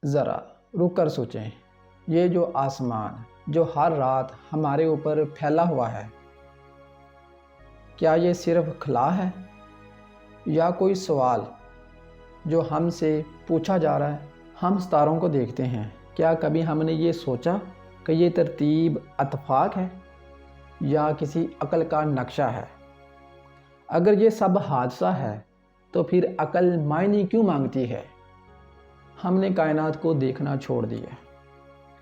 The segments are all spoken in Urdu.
ذرا رک کر سوچیں، یہ جو آسمان جو ہر رات ہمارے اوپر پھیلا ہوا ہے، کیا یہ صرف خلا ہے یا کوئی سوال جو ہم سے پوچھا جا رہا ہے؟ ہم ستاروں کو دیکھتے ہیں، کیا کبھی ہم نے یہ سوچا کہ یہ ترتیب اتفاق ہے یا کسی عقل کا نقشہ ہے؟ اگر یہ سب حادثہ ہے تو پھر عقل معنی کیوں مانگتی ہے؟ ہم نے کائنات کو دیکھنا چھوڑ دیا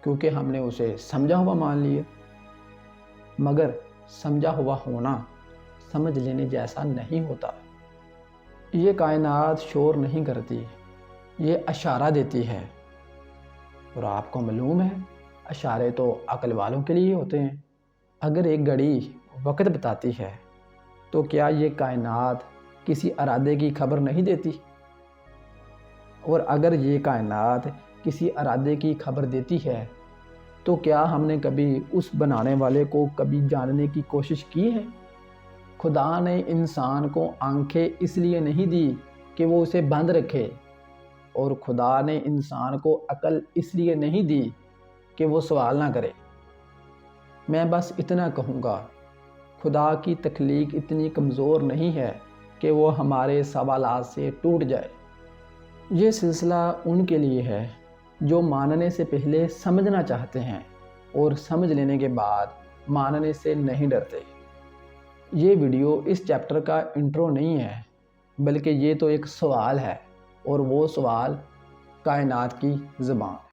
کیونکہ ہم نے اسے سمجھا ہوا مان لیا، مگر سمجھا ہوا ہونا سمجھ لینے جیسا نہیں ہوتا۔ یہ کائنات شور نہیں کرتی، یہ اشارہ دیتی ہے، اور آپ کو معلوم ہے اشارے تو عقل والوں کے لیے ہوتے ہیں۔ اگر ایک گھڑی وقت بتاتی ہے تو کیا یہ کائنات کسی ارادے کی خبر نہیں دیتی؟ اور اگر یہ کائنات کسی ارادے کی خبر دیتی ہے تو کیا ہم نے کبھی اس بنانے والے کو کبھی جاننے کی کوشش کی ہے؟ خدا نے انسان کو آنکھیں اس لیے نہیں دی کہ وہ اسے بند رکھے، اور خدا نے انسان کو عقل اس لیے نہیں دی کہ وہ سوال نہ کرے۔ میں بس اتنا کہوں گا، خدا کی تخلیق اتنی کمزور نہیں ہے کہ وہ ہمارے سوالات سے ٹوٹ جائے۔ یہ سلسلہ ان کے لیے ہے جو ماننے سے پہلے سمجھنا چاہتے ہیں اور سمجھ لینے کے بعد ماننے سے نہیں ڈرتے۔ یہ ویڈیو اس چیپٹر کا انٹرو نہیں ہے، بلکہ یہ تو ایک سوال ہے، اور وہ سوال کائنات کی زبان ہے۔